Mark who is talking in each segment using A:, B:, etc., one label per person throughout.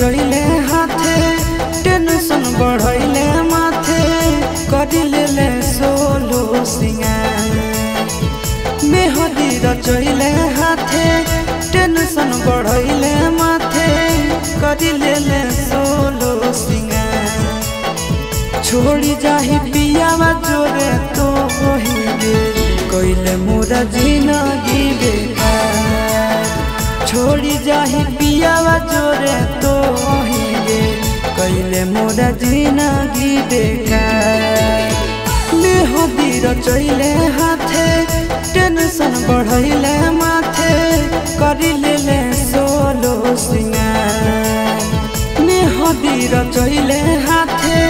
A: रचैले हाथे टेंशन बढ़ैले माथे करिले सोलो सिंगार मेहदी रचैले हाथे टेंशन बढ़ैले माथे करिले सोलो सिंगार छोड़ी जाही पियावा जोरे तो होइगे कइले मोरा जिंदगी बेकार छोड़ी जाही पियावा जोरे तो होइगे कइले मोरा जिंदगी बेकार मेहदी रचैले हाथे टेंशन बढ़ैले माथे करिले सोलो सिंगार मेहदी रचैले हाथे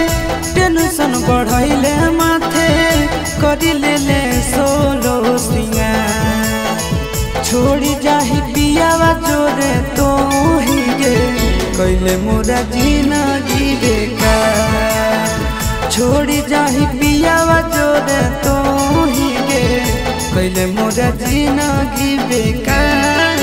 A: टेंशन बढ़ैले माथे करिले सोलो सिंगार छोड़ी जाही पियावा जोरे तो होइगे कइले मोरा जिंदगी बेकार छोड़ी जाही पियावा जोरे तो होइगे कइले मोरा जिंदगी बेकार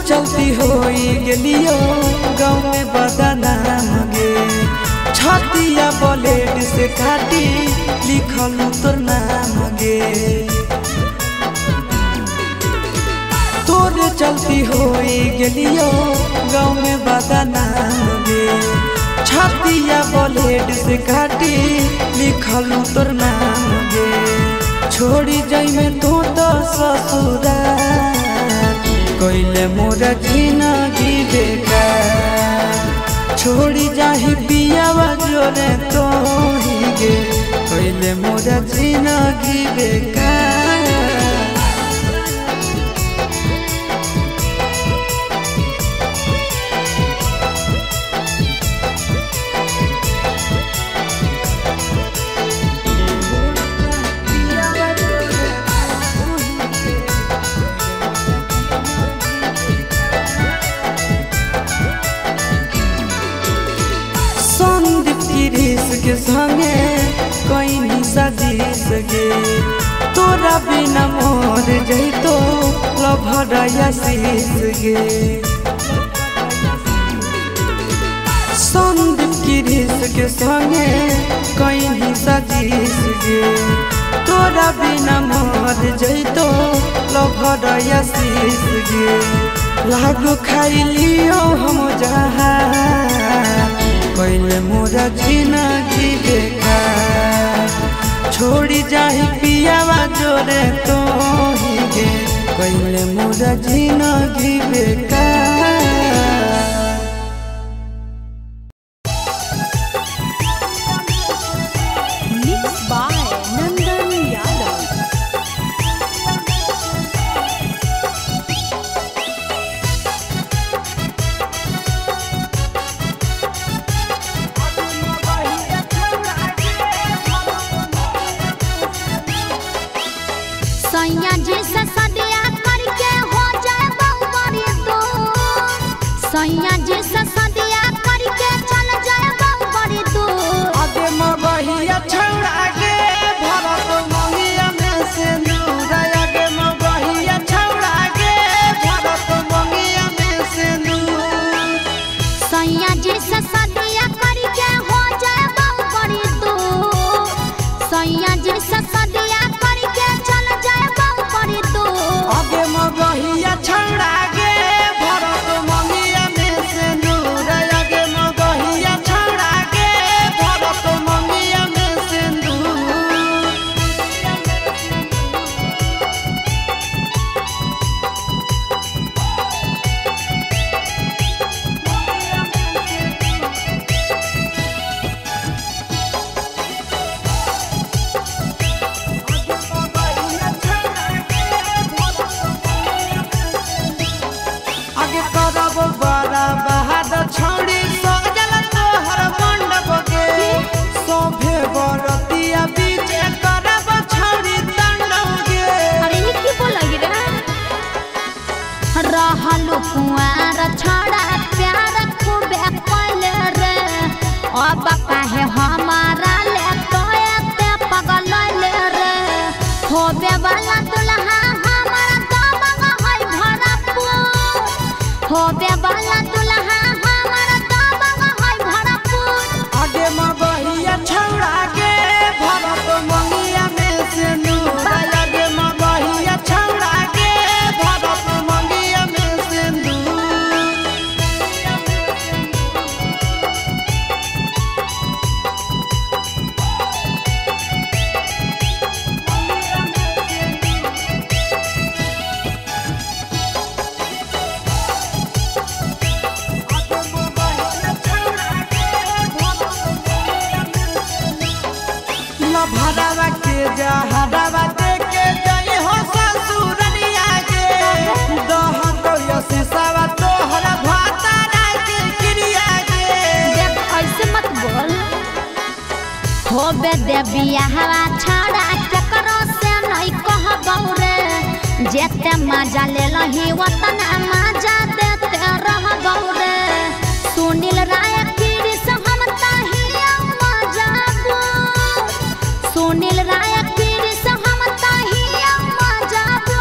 A: चलती होई गेलियो गाँव में बदनाम गे छतिया ब्लेड से काटी लिखल तोर नाम गे तोरे चलती होई गेलियो गाँव में बदनाम गे छतिया ब्लेड से काटी लिखल तोर नाम गे छोड़ी जाई में तो ससुराल कइले मोरा जिंदगी बेकार छोड़ी जाही पियावा जोरे तो होइगे कइले मोरा जिंदगी बेकार के संगे कहीं सजीस गे तोरा बिना मोर जइतो लभरया शीस गे संदीप गिरीश के संगे कहीं सजीस गे तोरा बिना मोर जइतो लभरया शीस गे लागो खाइलियो हम जहाँ कइले मोरा जिंदगी बेकार छोड़ी जाही पियावा जोरे तो होइगे कइले मोरा जिंदगी बेकार
B: मिक्स बाय नंदन यादव
C: सैया जी से सदिया करके हो जाए बहुबरी तो सैया जी से सदिया करके चल जाए बहुबरी तो
A: आगे मबहिया छौड़ा गे भरत मंगिया में से दूर आगे मबहिया छौड़ा गे भरत मंगिया में से दूर
C: सैया जी से सदिया करके हो जाए बहुबरी तो सैया जी से सदिया करके चल जाए बहुबरी तो
A: आगे मबहिया छौड़ा गे भरत मंगिया में से
C: कुआर छड़ा प्यार खूबे कैले रे अब काहे हमारा ले तोते पगल ले रे होबे वाला दुल्हा हमारा दबंग है भरपूर होबे वाला दुल्हा हमारा दबंग है भरपूर
A: आगे मगहिया छौड़ा के भरत मंगिया में से नूर आगे मगहिया छौड़ा के भरत मंगिया में से नूर भरावा के जहरावा देके जई हो ससुरनिया के दह तो सीसावा तोहरा भातारा के क्रिया के
C: देख ऐसे मत बोल होबे दे बियाहवा छड़ा केकरो से नहीं कहबौ रे जेते मजा ले लही वतन मजा देते रहबौ रे सुनील राय किरिस हम ताहिया मजाबू सुनील राय किरिस हम ताहिया मजाबू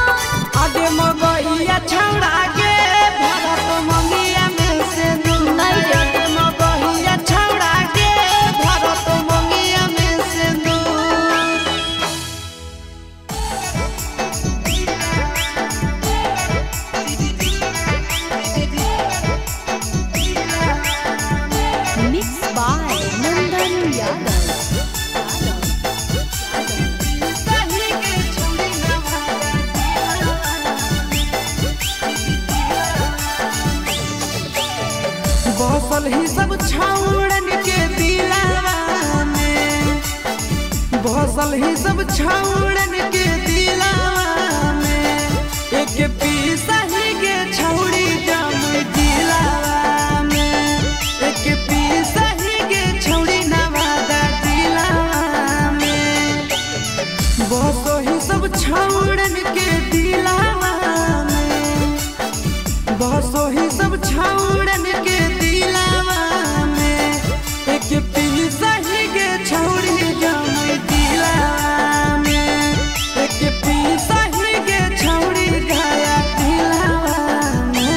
A: आगे मगहिया छौड़ा के भरत मंगिया में से नूर आगे मगहिया छौड़ा के भरत मंगिया में से नूर
B: Mixed by Nandan Yadav. बसल ही सब छौड़न के दिलावा में बसल ही सब छौड़न के दिलावा में एक पीसा ही के छौड़ी जम दिलावा में एक पीसा ही के छौड़ी नवादा दिलावा में बसो ही सब छौड़न के दिलावा में बसो ही सब छौड़न के दिलावा में एक पीसा ही के छौड़ी जम दिलावा में एक पीसा ही के छौड़ी गया दिलावा में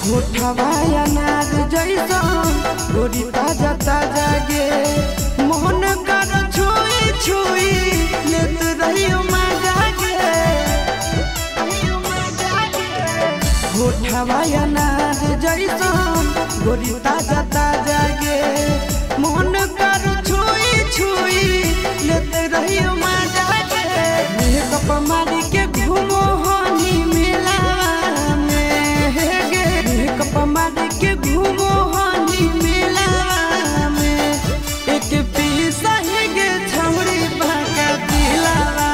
B: होठवाया नाग जैसा गोरी ताजा ताजा गे मोहन कर छुई छुई लेत रहियो मजा गे होठवाया नाग जैसा गोरी ताजा ताजा गे मोहन कर छुई छुई लेत रहियो मजा गे मेकअप मारी के घूमो हनी मेला कपमार के घूमो हनी मेला में एक पीसा ही के छौड़ी भागा दिलावा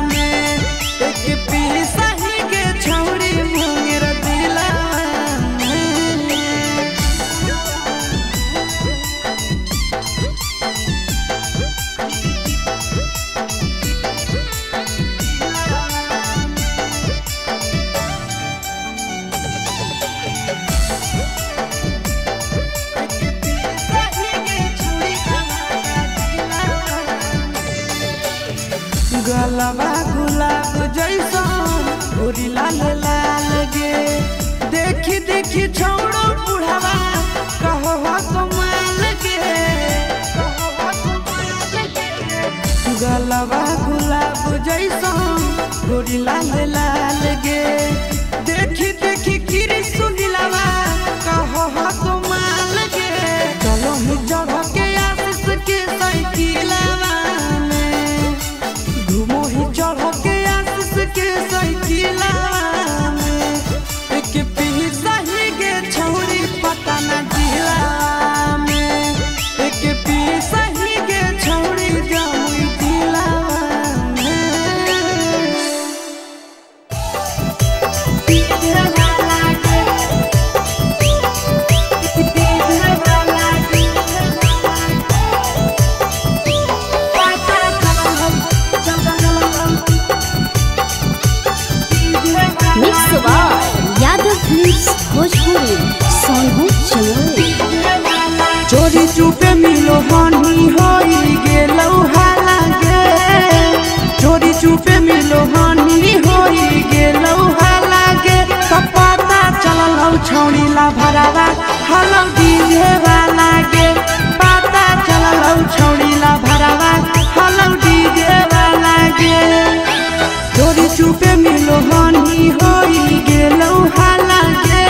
B: में एक पीसा ही के छौड़ी मुंगेर दिलावा में गलबा गुलाब जैसा गोरी लाल लाल गे देखी देखी छौड़ो बुढ़ावा कहो कमाल गे गलबा गुलाब जैसा गोरी लाल लाल गे देखी देखी गिरी सुनीलावा कहो कमाल गे चलो ही चढ़ के आशीष के साइकिलवा में घूमो ही चढ़ के आशीष के साइकिलवा में एक पीसा ही गे छौड़ी पता न जिला में एक पीसा ही गे छौड़ी भरावा हलौ डीजे वाला गे पता चललौ छौड़ीला भरावा हलौ डीजे वाला गे चोरी चुपे मिलो हनी होई गेलौ हाला गे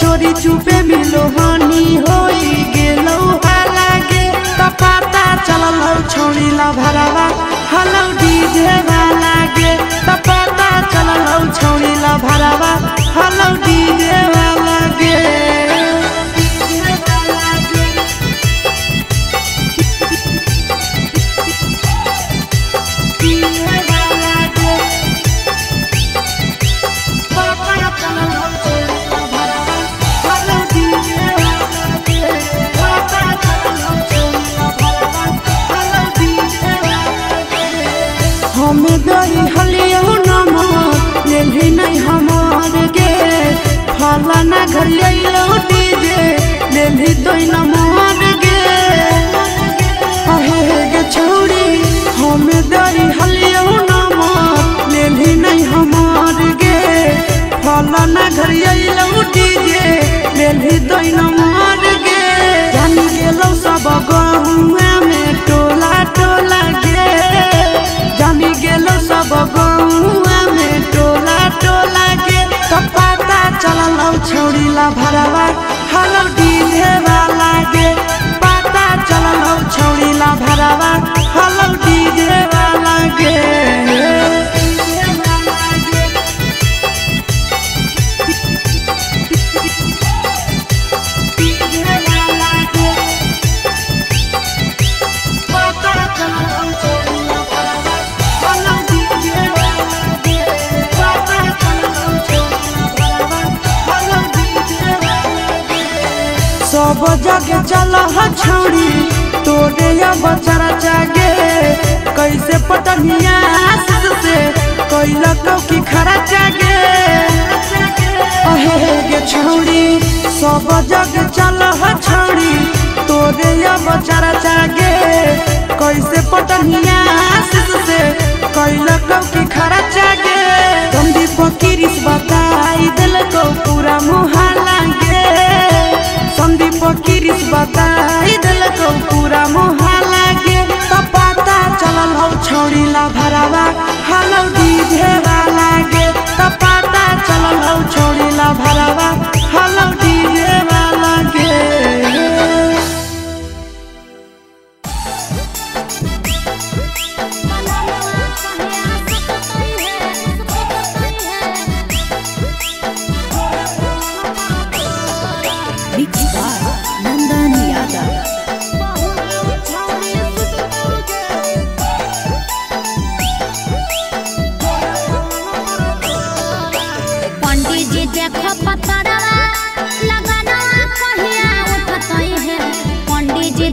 B: चोरी चुपे मिलो हनी होई गेलौ हाला गे त पता चललौ छौड़ीला भरावा हलौ डीजे वाला गे त पता चललौ छौड़ीला भरावा हलौ डीजे वाला गे हमें दई हलियो नमक लेली नहीं हमार गे फलाना घर लैलो डीजे लेली दई नमक गे अहे गे छौड़ी हमें दई हलियो नमक लेली नहीं हमार गे फलाना घर लैलो डीजे लेली दई नमक गे जानी गेलो सब गहुआ में टोला टोला गे जानी गेलो सब गहुआ में टोला टोला गे तो पता चललौ छौड़ीला भरावा हलौ डीजे वाला गे पता चललौ छौड़ीला भरावा हलौ डीजे वाला गे सब जगह चल छौड़ी तोरे बचारा जागे कैसे पटनिया से कैला की खरा जागे अहे गे छौड़ी सब जगह चल छौड़ी तोरे बचारा जागे कैसे पटनिया से कैला की खरा जागे संदीप किरिस बताई दिल को पूरा मुहाला गे संदीप किरिस बताई दिल को पूरा मुहाला गे तो पता चललौ छौड़ीला भरावा हलौ डीजे वाला गे तो पता चललौ छौड़ीला भरावा हलौ डीजे वाला गे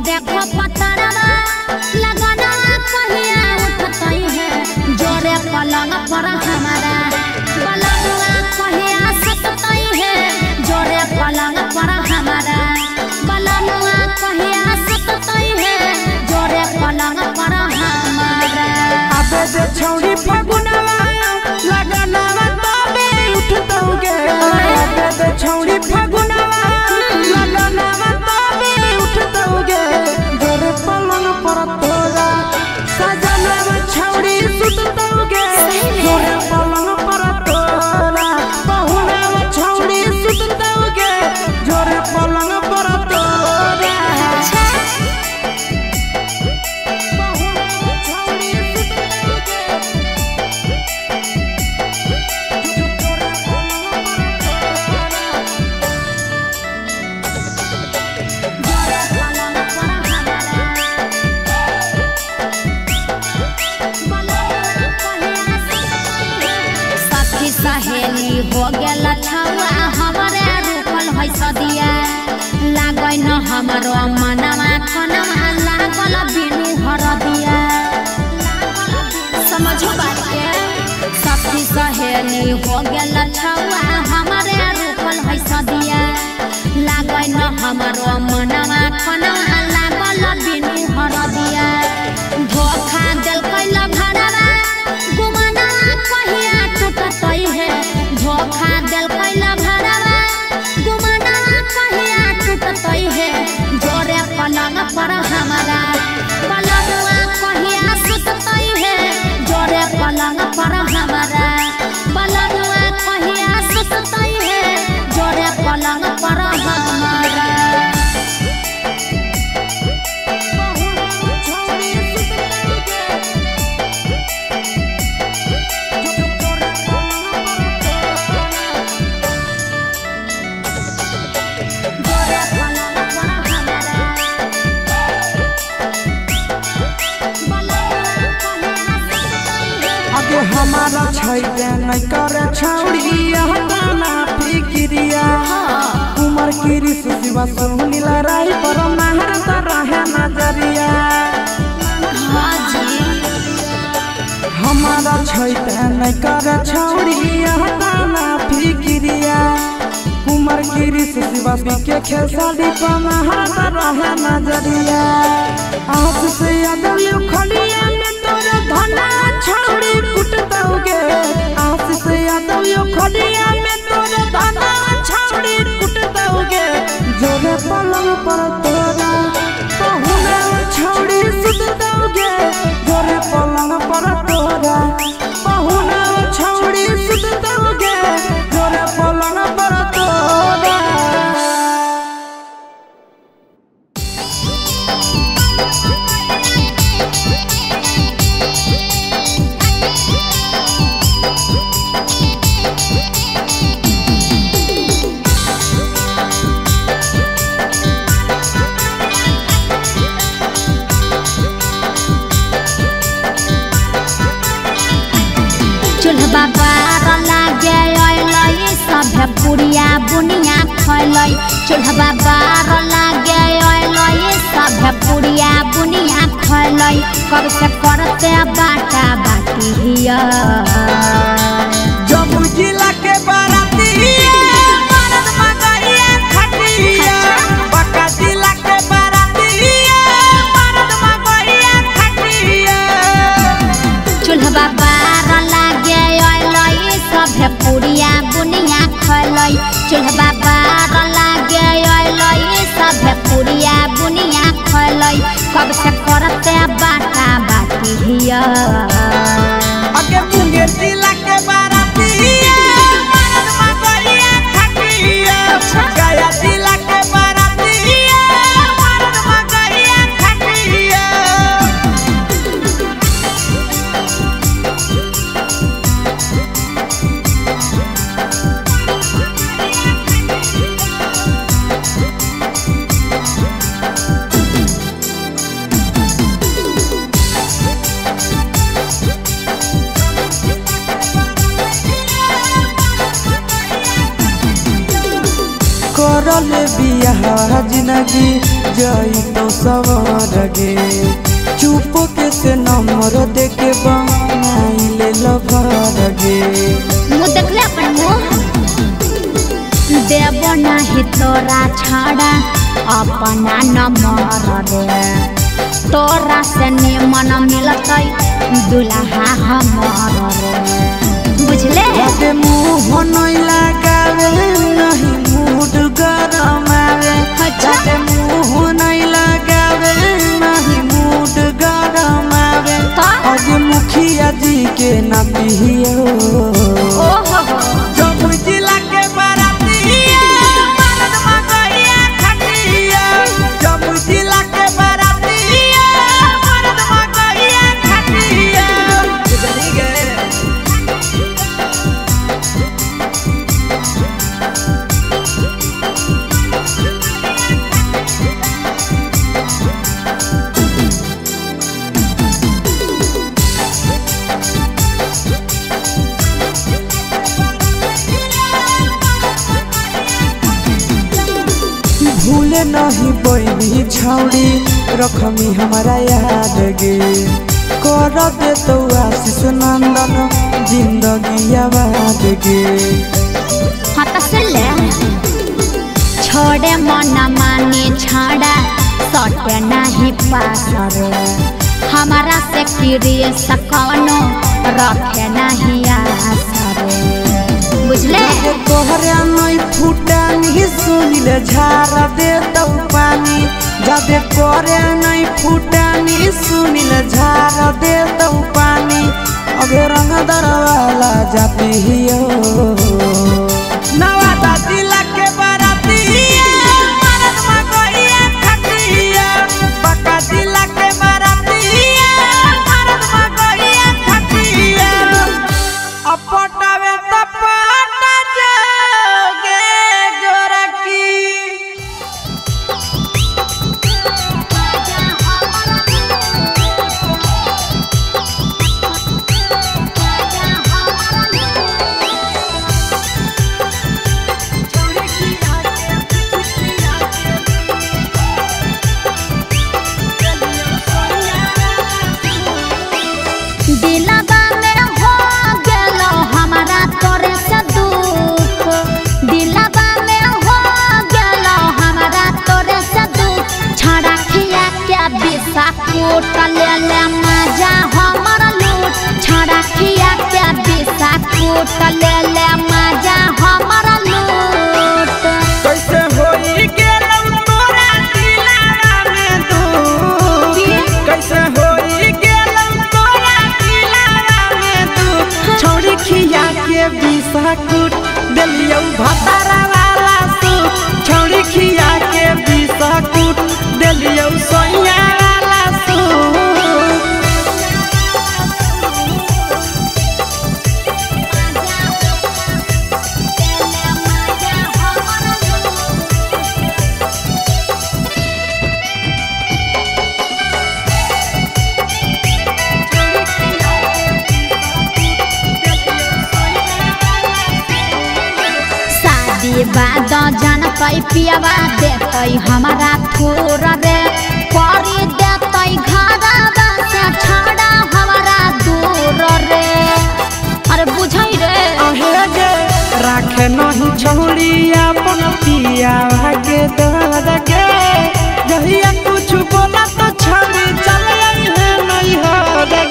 C: देखो पतरवा लगाना कहिया उठतई है जोरे पलंग पर हमारा पलंगवा कहिया सततई है जोरे पलंग पर हमारा पलंगवा कहिया सततई है जोरे पलंग पर हमारा
B: अबे दे छौड़ी फगुनवा लगाना तबे उठतौगे अबे दे छौड़ी फगुनवा लगाना तबे उठतौगे जोरे पलंग पर तोरा सजनवा छौड़ी सुततौगे जोरे पलंग पर तोरा बहुनवा छौड़ी सुततौगे जोरे पलंग पर तोरा
C: सहेली हो गेल छौआ हमारे रूपल है सदिया लागै न हमरो मनवा खनवा लागल बिनु हरदिया समझो बात के सखी सहेली हो गेल छौआ हमारे रूपल है सदिया लागै न हमरो मनवा खनवा लागल बिनु हरदिया धोखा देल कैला भड़वा गुमना कहिया टूटतई है धोखा देल कैला भड़वा गुमना पलंग पर हमारा पलंगवा कहिया सुतई है जोरे पलंग पर हमारा पलंगवा कहिया सुतई है जोरे पलंग पर हमारा
B: हमारा छैते नहीं करे छौड़ी हटाना फिक्रिया उमर की रिस शिवा सुनीला राई पर महर रहे नजरिया हमारा छैते नहीं करे छौड़ी हटाना फिक्रिया उमर की रिस शिवा के खेसारी पर महर रहे नजरिया आज से अदल खलिया में तोर धना छौड़ी कुट दोगे आज से यादव खलिया में तोर धना छौड़ी कुट दोगे जोरे पलंग पर तोरा पहुना छौड़ी सुत दोगे जोरे पलंग पर तोरा पहुना छौड़ी सुत दोगे जोरे पलंग पर तोरा
C: चूल्हा बार लागे अइलै सभे पुड़िया बुनिया खैलै चूल्हा बार लागे अइलै सभे पुड़िया बुनिया खैलै कब से करते बाटा बाटी हिया
B: जमुई जिला के बाराती मरद मगैया खटिया बका जिला के बाराती मरद मगैया खटिया
C: चूल्हा बार लागे अइलै सभे पुड़िया बुनिया खैलै चूल्हा बार लागे अइलै सभे पुड़िया बुनिया खैलै कब से करते बाटा बाटी हिया
B: आगे मुंगेर जिला के बाराती मरद मगैया खटिया गया जिला के बाराती मरद मगैया खटिया करले बियाह जिंदगी जई तो सवर गे चुप के से नंबर दे के बनाई ले लभर गे
C: मुँह देखले अपन मुँह देव नहीं तोरा छाड़ा अपना नंबर रे तोरा से निमन मिलतै दुल्हा हमार रे बुझले
B: जाते मुँह नहीं लगावे नहीं मूड गरम आवे जाते मुँह नहीं लगावे नहीं मूड गरम आवे आज मुखिया जी के नाती हो जमुई जिला के बाराती मरद मगैया खटिया जमुई जिला के बाराती मरद मगैया खटिया भूले नहीं बैनी छौड़ी रखमी हमारा याद गे कर दे तो आशीष नंदन जिंदगी आबाद गे
C: छोड़े मन माने छाड़ा सटे नहीं पास रे हमारा से किरिए सकनो रखे नहीं आस रे बुझले
B: तोहरे नहीं फूटा नहीं सुनिले झारा दे तो पानी जादे करे नहीं फुटानी सुनील झार दे तो पानी अगे रंग दरवाला जाती हियो नवादा जिला के बारातिया मरद मगोइया खटिया बका जिला के बारातिया मरद मगोइया खटिया अपटावे तपटा जोगे गोरकी
C: ले मजा हमर लूट छड़ा खिया के बिसा कूट ले मजा हमर लूट
B: कैसे होई गेलौ तोरा दिलवा में तू कैसे होई गेलौ तोरा दिलवा में तू छोड़ी खिया के बिसा कूट देलियौ भतारा वाला सूट छोड़ी खिया के बिसा कूट देलियौ सोइया
C: बाद जानतै पियावा देतै हमारा थोर रे करी देतै घरवा से छड़ा हमारा दूर रे अरे बुझै रे
B: अहे गे राखे नहीं छोड़ी अपन पियावा के दर गे जहिया कुछ बोला तो छड़ी चल है नहीं हो गे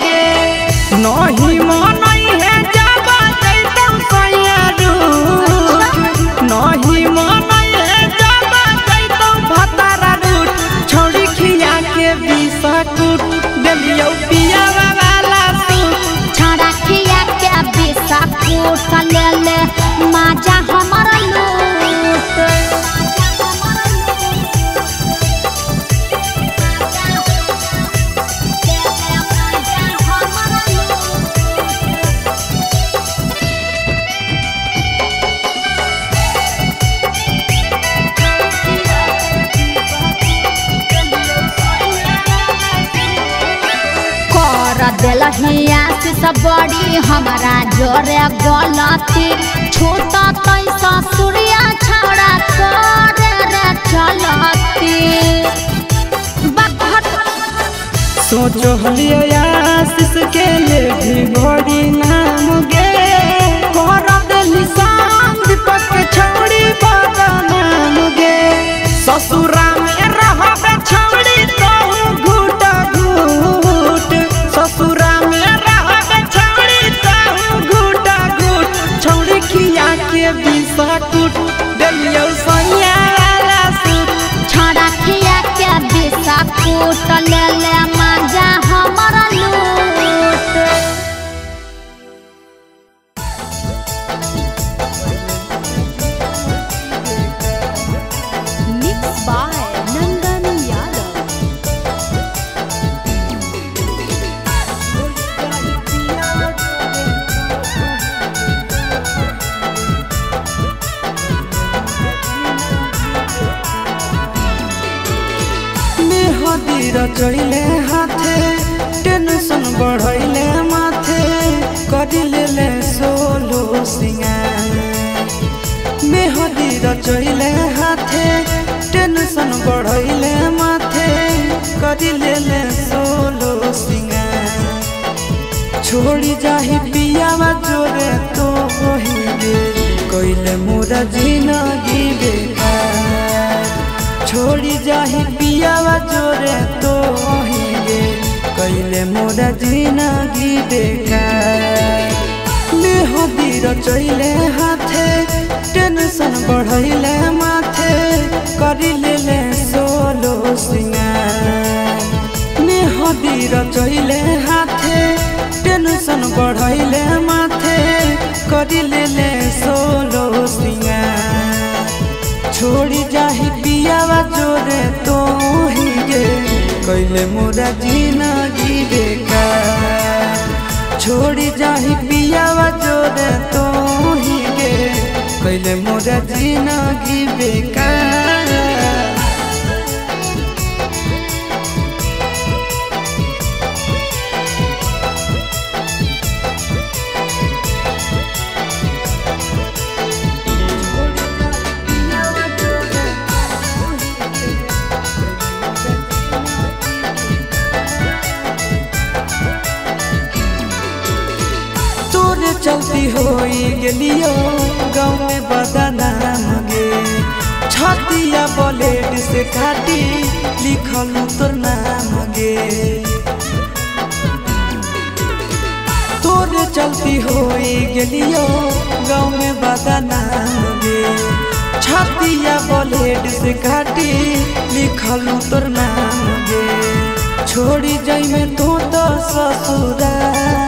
B: नहीं मनई है जाबा दैतौ सैया नहीं मनई है जाबा दैतौ भतारा रूट छोड़ी खिया के बिसा कूट देलियौ पियावा वाला सूट
C: छड़ा खिया के बिसा कूट ले मजा हमर लूट दिलहिया से सब बड़ी हमारा जोरे गलती छूटा तैसा सूर्या छौड़ा करे रे चलती
B: सोचो हलियो आशीष के ले भी बड़ी नाम गे कर देली शाम दीपक के छौड़ी बड़ा नाम गे ससुरा में रहबे छौड़ी तो घूट घूट ससुरा में रहबे छौड़ी तो घूट घूट छौड़ी खिया के बिसा कूट देलियौ सैया वाला सूट
C: छड़ा खिया के बिसा कूट ले मजा हमर लूट मिक्स बाय नंदन यादव
B: रचैले हाथे टेंशन बढ़ैले माथे करिले ले सोलो सिंगार मेहदी रचैले हाथे टेंशन बढ़ैले माथे करिले ले सोलो सिंगार छोड़ी जाही पियावा जोरे तो होइगे कइले मोरा जिंदगी बेकार छोड़ी जाही पियावा जोरे तो होइगे कइले मोरा जिंदगी बेकार मेहदी रचैले हाथे टेंशन बढ़ैले माथे करिले ले सो सोलो सिंगार मेहदी रचैले हाथे टेंशन बढ़ैले माथे करिले ले सोलो सिंगार छोड़ी जाही पियावा जोरे तो ही गे कैले मोरा जिंदगी बेकार छोड़ी जाही पियावा जोरे तो ही गे कैले मोरा जिंदगी बेकार चलती होई गेलियो गाँव में बदनाम गे छतिया ब्लेड से काटी लिखल तोर नाम गे तोरे चलती होई गेलियो गाँव में बदनाम गे छतिया ब्लेड से काटी लिखल तोर नाम गे छोड़ी जाई में तो ससुराल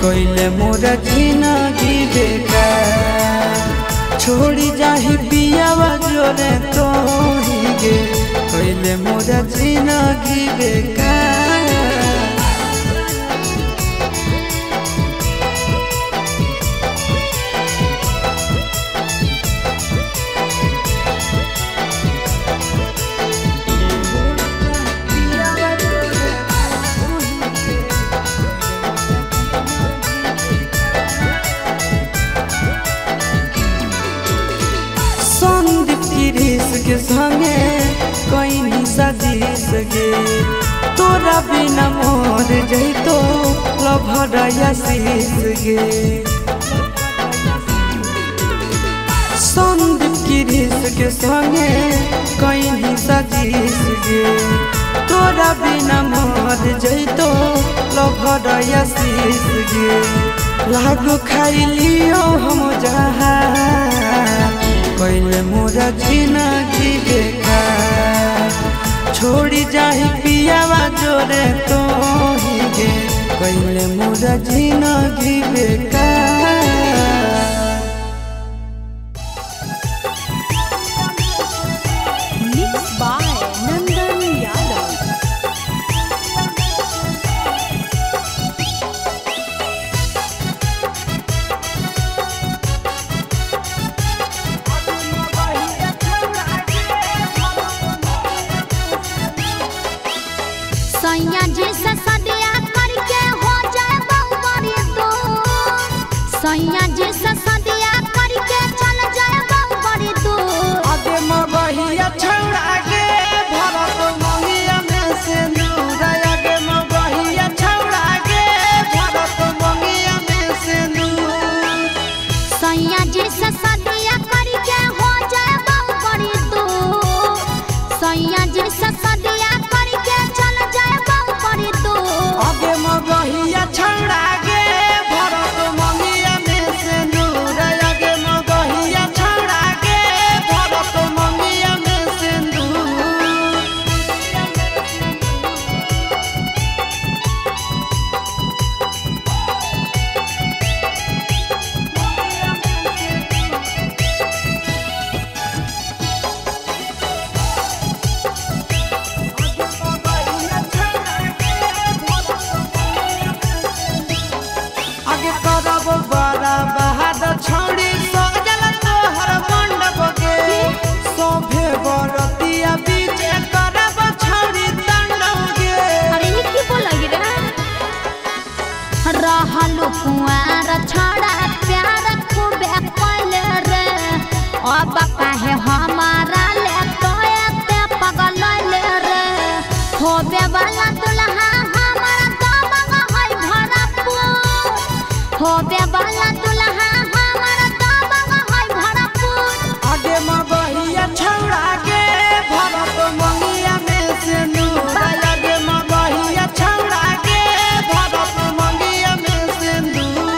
B: कैले मोरा जिंदगी बेकार छोड़ी जाही पियावा जोरे तो ही गे कैले मोरा जिंदगी बेकार के संगे कोई नहीं सजीस गे तोरा बिना मोर जैतो लभरया शीस गे संदीप गिरीश के संगे कोई नहीं सजीस गे तोरा बिना मोर जैतो लभरया शीस गे लागो खाई लियो हम जहाँ कैले मोरा जिंदगी बेकार छोड़ी जाही पियावा जोरे तो ही गे कैले मोरा जिंदगी बेकार
D: Mixed by Nandan Yadav.
C: सैया जी से सदिया करके हो जाए बहुबरी दो सैया जी से सदिया करके चल जाए बहुबरी दो
A: आगे मबहिया छौड़ा गे भरत मंगिया में से नूर आगे मबहिया छौड़ा गे भरत मंगिया में से नूर
C: सैया जी से सदिया करके हो जाए बहुबरी दो सैया जी से सदिया करके चल जाए बहुबरी दो
A: आगे मबहिया छौड़ा गे भरत मंगिया में से नूर आगे मबहिया छौड़ा गे भरत मंगिया में से नूर आगे करब बड़ा बहादुर छौड़ी सजल तोहर मंडप गे सोभे बरतिया बीच करब छौड़ी तांडव गे
C: अरे ये की बोलगी रे रहल कुआर छड़ा प्यार खूबे कैले रे अब काहे हमारा ले तोते पगल ले रे होबे वाला दुल्हा हमारा दबंग है भरपूर होबे वाला दुल्हा हमारा दबंग है भरपूर
A: आगे मबहिया छौड़ा गे भरत मंगिया में से नूर आगे मबहिया छौड़ा गे भरत मंगिया में से नूर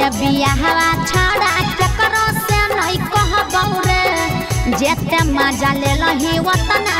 C: के बियाहवा छड़ा केकरो से नहीं कहबौ रे जेते मजा ले लही वतना